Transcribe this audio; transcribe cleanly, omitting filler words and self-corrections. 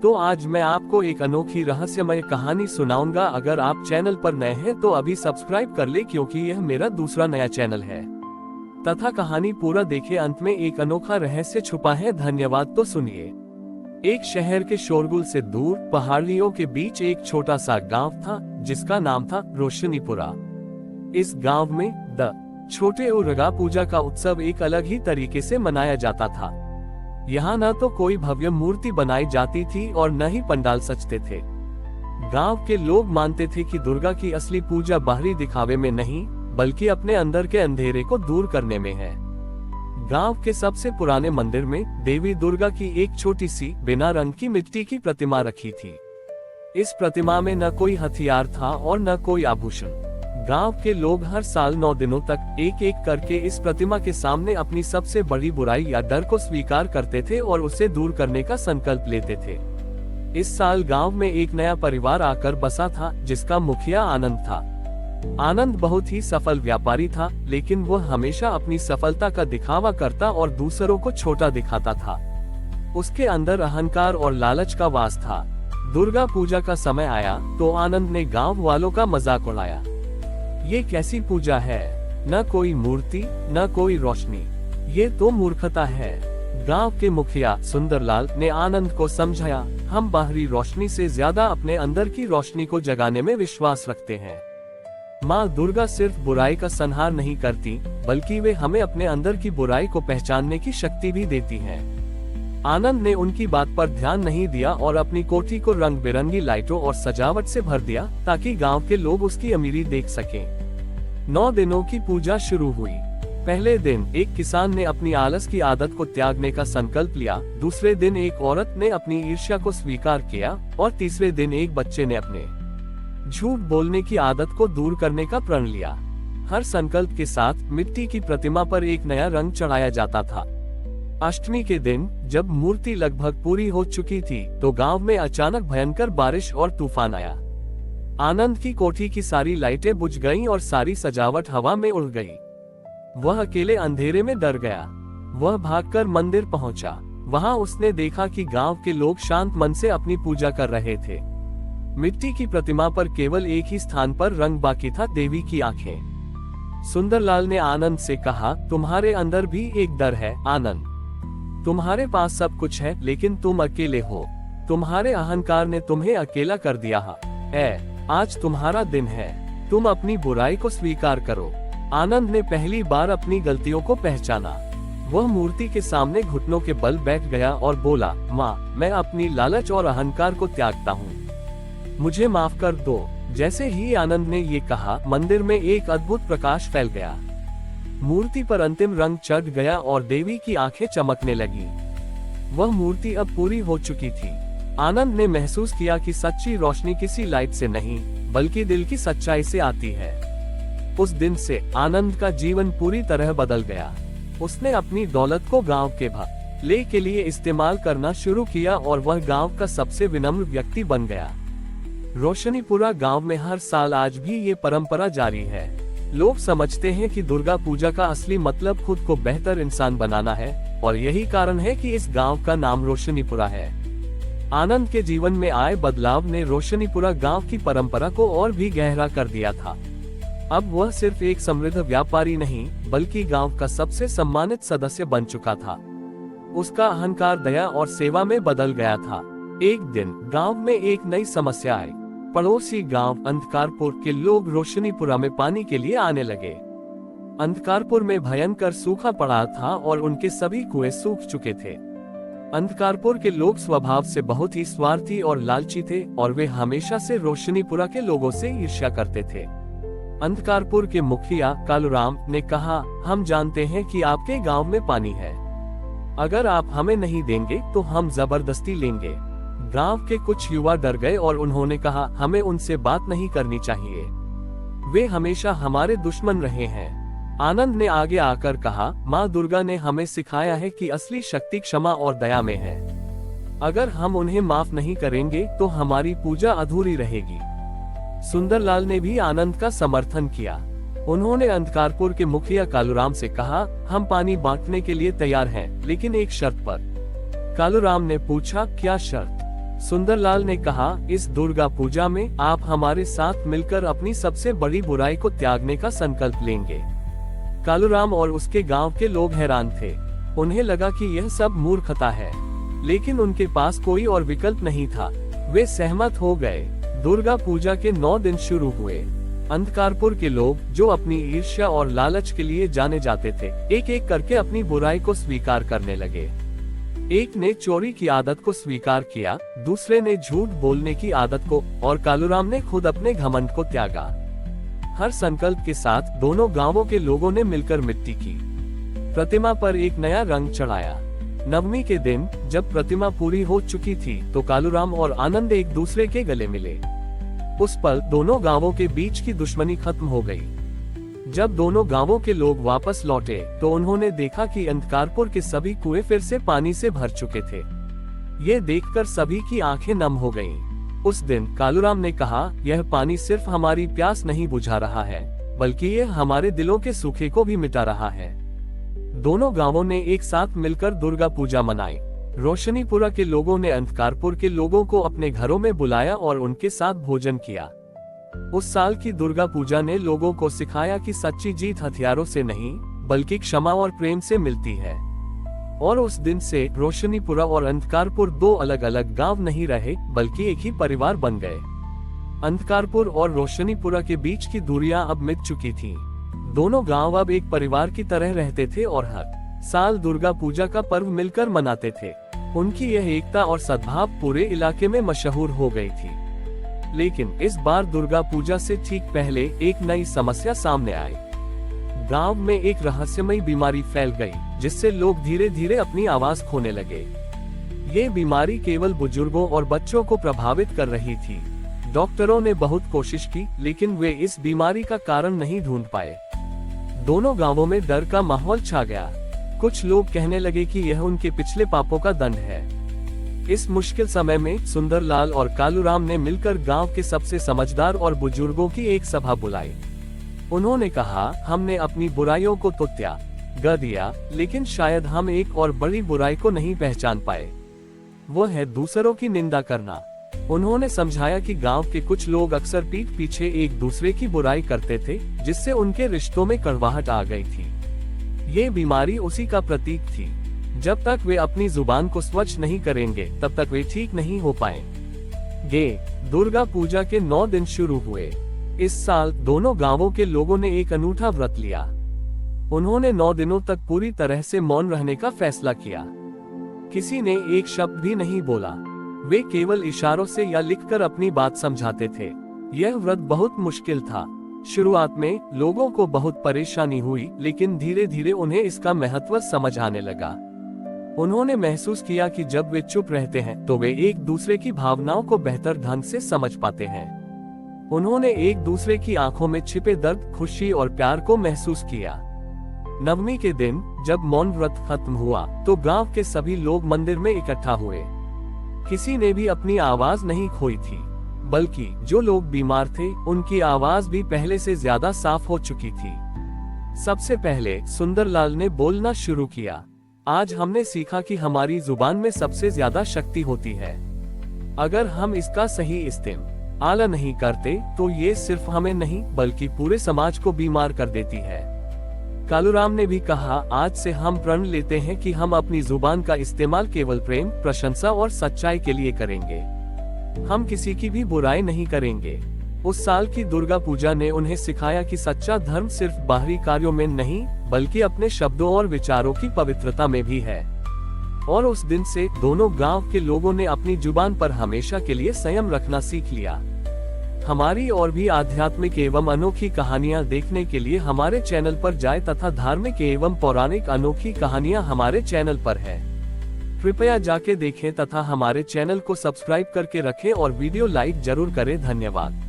तो आज मैं आपको एक अनोखी रहस्यमय कहानी सुनाऊंगा। अगर आप चैनल पर नए हैं तो अभी सब्सक्राइब कर ले, क्योंकि यह मेरा दूसरा नया चैनल है। तथा कहानी पूरा देखे, अंत में एक अनोखा रहस्य छुपा है। धन्यवाद। तो सुनिए। एक शहर के शोरगुल से दूर पहाड़ियों के बीच एक छोटा सा गांव था, जिसका नाम था रोशनीपुरा। इस गांव में द छोटे दुर्गा पूजा का उत्सव एक अलग ही तरीके से मनाया जाता था। यहाँ न तो कोई भव्य मूर्ति बनाई जाती थी और न ही पंडाल सजते थे। गांव के लोग मानते थे कि दुर्गा की असली पूजा बाहरी दिखावे में नहीं, बल्कि अपने अंदर के अंधेरे को दूर करने में है। गांव के सबसे पुराने मंदिर में देवी दुर्गा की एक छोटी सी बिना रंग की मिट्टी की प्रतिमा रखी थी। इस प्रतिमा में न कोई हथियार था और न कोई आभूषण। गांव के लोग हर साल 9 दिनों तक एक एक करके इस प्रतिमा के सामने अपनी सबसे बड़ी बुराई या डर को स्वीकार करते थे और उसे दूर करने का संकल्प लेते थे। इस साल गांव में एक नया परिवार आकर बसा था, जिसका मुखिया आनंद था। आनंद बहुत ही सफल व्यापारी था, लेकिन वह हमेशा अपनी सफलता का दिखावा करता और दूसरों को छोटा दिखाता था। उसके अंदर अहंकार और लालच का वास था। दुर्गा पूजा का समय आया तो आनंद ने गांव वालों का मजाक उड़ाया। ये कैसी पूजा है, न कोई मूर्ति न कोई रोशनी, ये तो मूर्खता है। गांव के मुखिया सुंदरलाल ने आनंद को समझाया, हम बाहरी रोशनी से ज्यादा अपने अंदर की रोशनी को जगाने में विश्वास रखते हैं। माँ दुर्गा सिर्फ बुराई का संहार नहीं करती, बल्कि वे हमें अपने अंदर की बुराई को पहचानने की शक्ति भी देती हैं। आनंद ने उनकी बात पर ध्यान नहीं दिया और अपनी कोठी को रंग बिरंगी लाइटों और सजावट से भर दिया, ताकि गांव के लोग उसकी अमीरी देख सकें। 9 दिनों की पूजा शुरू हुई। पहले दिन एक किसान ने अपनी आलस की आदत को त्यागने का संकल्प लिया। दूसरे दिन एक औरत ने अपनी ईर्ष्या को स्वीकार किया और तीसरे दिन एक बच्चे ने अपने झूठ बोलने की आदत को दूर करने का प्रण लिया। हर संकल्प के साथ मिट्टी की प्रतिमा पर एक नया रंग चढ़ाया जाता था। अष्टमी के दिन जब मूर्ति लगभग पूरी हो चुकी थी तो गांव में अचानक भयंकर बारिश और तूफान आया। आनंद की कोठी की सारी लाइटें बुझ गईं और सारी सजावट हवा में उड़ गई। वह अकेले अंधेरे में डर गया। वह भागकर मंदिर पहुंचा। वहां उसने देखा कि गांव के लोग शांत मन से अपनी पूजा कर रहे थे। मिट्टी की प्रतिमा पर केवल एक ही स्थान पर रंग बाकी था, देवी की आंखें। सुंदरलाल ने आनंद से कहा, तुम्हारे अंदर भी एक डर है आनंद। तुम्हारे पास सब कुछ है, लेकिन तुम अकेले हो। तुम्हारे अहंकार ने तुम्हें अकेला कर दिया है। आज तुम्हारा दिन है, तुम अपनी बुराई को स्वीकार करो। आनंद ने पहली बार अपनी गलतियों को पहचाना। वह मूर्ति के सामने घुटनों के बल बैठ गया और बोला, माँ, मैं अपनी लालच और अहंकार को त्यागता हूँ, मुझे माफ कर दो। जैसे ही आनंद ने ये कहा, मंदिर में एक अद्भुत प्रकाश फैल गया। मूर्ति पर अंतिम रंग चढ़ गया और देवी की आंखें चमकने लगी। वह मूर्ति अब पूरी हो चुकी थी। आनंद ने महसूस किया कि सच्ची रोशनी किसी लाइट से नहीं, बल्कि दिल की सच्चाई से आती है। उस दिन से आनंद का जीवन पूरी तरह बदल गया। उसने अपनी दौलत को गांव के भले के लिए इस्तेमाल करना शुरू किया और वह गांव का सबसे विनम्र व्यक्ति बन गया। रोशनीपुरा गांव में हर साल आज भी ये परंपरा जारी है। लोग समझते हैं कि दुर्गा पूजा का असली मतलब खुद को बेहतर इंसान बनाना है, और यही कारण है कि इस गांव का नाम रोशनीपुरा है। आनंद के जीवन में आए बदलाव ने रोशनीपुरा गांव की परंपरा को और भी गहरा कर दिया था। अब वह सिर्फ एक समृद्ध व्यापारी नहीं, बल्कि गांव का सबसे सम्मानित सदस्य बन चुका था। उसका अहंकार दया और सेवा में बदल गया था। एक दिन गांव में एक नई समस्या आई। पड़ोसी गांव अंधकारपुर के लोग रोशनीपुरा में पानी के लिए आने लगे। अंधकारपुर में भयंकर सूखा पड़ा था और उनके सभी कुएं सूख चुके थे। अंधकारपुर के लोग स्वभाव से बहुत ही स्वार्थी और लालची थे, और वे हमेशा से रोशनीपुरा के लोगों से ईर्ष्या करते थे। अंधकारपुर के मुखिया कालूराम ने कहा, हम जानते हैं कि आपके गांव में पानी है। अगर आप हमें नहीं देंगे तो हम जबरदस्ती लेंगे। गांव के कुछ युवा डर गए और उन्होंने कहा, हमें उनसे बात नहीं करनी चाहिए, वे हमेशा हमारे दुश्मन रहे हैं। आनंद ने आगे आकर कहा, माँ दुर्गा ने हमें सिखाया है कि असली शक्ति क्षमा और दया में है। अगर हम उन्हें माफ नहीं करेंगे तो हमारी पूजा अधूरी रहेगी। सुंदरलाल ने भी आनंद का समर्थन किया। उन्होंने अंधकारपुर के मुखिया कालूराम से कहा, हम पानी बांटने के लिए तैयार हैं, लेकिन एक शर्त पर। कालूराम ने पूछा, क्या शर्त? सुंदरलाल ने कहा, इस दुर्गा पूजा में आप हमारे साथ मिलकर अपनी सबसे बड़ी बुराई को त्यागने का संकल्प लेंगे। कालूराम और उसके गांव के लोग हैरान थे। उन्हें लगा कि यह सब मूर्खता है, लेकिन उनके पास कोई और विकल्प नहीं था। वे सहमत हो गए। दुर्गा पूजा के 9 दिन शुरू हुए। अंधकारपुर के लोग, जो अपनी ईर्ष्या और लालच के लिए जाने जाते थे, एक एक करके अपनी बुराई को स्वीकार करने लगे। एक ने चोरी की आदत को स्वीकार किया, दूसरे ने झूठ बोलने की आदत को, और कालूराम ने खुद अपने घमंड को त्यागा। हर संकल्प के साथ दोनों गांवों के लोगों ने मिलकर मिट्टी की प्रतिमा पर एक नया रंग चढ़ाया। नवमी के दिन जब प्रतिमा पूरी हो चुकी थी तो कालूराम और आनंद एक दूसरे के गले मिले। उस पल दोनों गांवों के बीच की दुश्मनी खत्म हो गई। जब दोनों गांवों के लोग वापस लौटे तो उन्होंने देखा कि अंधकारपुर के सभी कुएं फिर से पानी से भर चुके थे। ये देखकर सभी की आंखें नम हो गईं। उस दिन कालूराम ने कहा, यह पानी सिर्फ हमारी प्यास नहीं बुझा रहा है, बल्कि यह हमारे दिलों के सूखे को भी मिटा रहा है। दोनों गांवों ने एक साथ मिलकर दुर्गा पूजा मनाई। रोशनीपुरा के लोगों ने अंधकारपुर के लोगों को अपने घरों में बुलाया और उनके साथ भोजन किया। उस साल की दुर्गा पूजा ने लोगों को सिखाया कि सच्ची जीत हथियारों से नहीं, बल्कि क्षमा और प्रेम से मिलती है। और उस दिन से रोशनीपुरा और अंधकारपुर 2 अलग अलग गांव नहीं रहे, बल्कि एक ही परिवार बन गए। अंधकारपुर और रोशनीपुरा के बीच की दूरियां अब मिट चुकी थीं। दोनों गांव अब एक परिवार की तरह रहते थे और हर साल दुर्गा पूजा का पर्व मिलकर मनाते थे। उनकी यह एकता और सद्भाव पूरे इलाके में मशहूर हो गई थी। लेकिन इस बार दुर्गा पूजा से ठीक पहले एक नई समस्या सामने आई। गांव में एक रहस्यमयी बीमारी फैल गई, जिससे लोग धीरे धीरे अपनी आवाज खोने लगे। ये बीमारी केवल बुजुर्गों और बच्चों को प्रभावित कर रही थी। डॉक्टरों ने बहुत कोशिश की, लेकिन वे इस बीमारी का कारण नहीं ढूंढ पाए। दोनों गांवों में डर का माहौल छा गया। कुछ लोग कहने लगे कि यह उनके पिछले पापों का दंड है। इस मुश्किल समय में सुंदरलाल और कालूराम ने मिलकर गांव के सबसे समझदार और बुजुर्गों की एक सभा बुलाई। उन्होंने कहा, हमने अपनी बुराइयों को तो त्याग दिया, लेकिन शायद हम एक और बड़ी बुराई को नहीं पहचान पाए। वो है दूसरों की निंदा करना। उन्होंने समझाया कि गांव के कुछ लोग अक्सर पीठ पीछे एक दूसरे की बुराई करते थे, जिससे उनके रिश्तों में कड़वाहट आ गई थी। ये बीमारी उसी का प्रतीक थी। जब तक वे अपनी जुबान को स्वच्छ नहीं करेंगे, तब तक वे ठीक नहीं हो पाएंगे। दुर्गा पूजा के 9 दिन शुरू हुए। इस साल दोनों गांवों के लोगों ने एक अनूठा व्रत लिया। उन्होंने 9 दिनों तक पूरी तरह से मौन रहने का फैसला किया। किसी ने एक शब्द भी नहीं बोला। वे केवल इशारों से या लिखकर अपनी बात समझाते थे। यह व्रत बहुत मुश्किल था। शुरुआत में लोगों को बहुत परेशानी हुई, लेकिन धीरे धीरे उन्हें इसका महत्व समझ आने लगा। उन्होंने महसूस किया कि जब वे चुप रहते हैं तो वे एक दूसरे की भावनाओं को बेहतर ढंग से समझ पाते हैं। उन्होंने एक दूसरे की आंखों में छिपे दर्द, खुशी और प्यार को महसूस किया। नवमी के दिन जब मौन व्रत खत्म हुआ तो गांव के सभी लोग मंदिर में इकट्ठा हुए। किसी ने भी अपनी आवाज नहीं खोई थी, बल्कि जो लोग बीमार थे उनकी आवाज भी पहले से ज्यादा साफ हो चुकी थी। सबसे पहले सुंदरलाल ने बोलना शुरू किया। आज हमने सीखा कि हमारी जुबान में सबसे ज्यादा शक्ति होती है। अगर हम इसका सही इस्तेमाल नहीं करते तो ये सिर्फ हमें नहीं बल्कि पूरे समाज को बीमार कर देती है। कालूराम ने भी कहा, आज से हम प्रण लेते हैं कि हम अपनी जुबान का इस्तेमाल केवल प्रेम, प्रशंसा और सच्चाई के लिए करेंगे। हम किसी की भी बुराई नहीं करेंगे। उस साल की दुर्गा पूजा ने उन्हें सिखाया कि सच्चा धर्म सिर्फ बाहरी कार्यों में नहीं, बल्कि अपने शब्दों और विचारों की पवित्रता में भी है। और उस दिन से दोनों गांव के लोगों ने अपनी जुबान पर हमेशा के लिए संयम रखना सीख लिया। हमारी और भी आध्यात्मिक एवं अनोखी कहानियां देखने के लिए हमारे चैनल पर जाएं तथा धार्मिक एवं पौराणिक अनोखी कहानियां हमारे चैनल पर है। कृपया जाके देखें तथा हमारे चैनल को सब्सक्राइब करके रखें और वीडियो लाइक जरूर करें। धन्यवाद।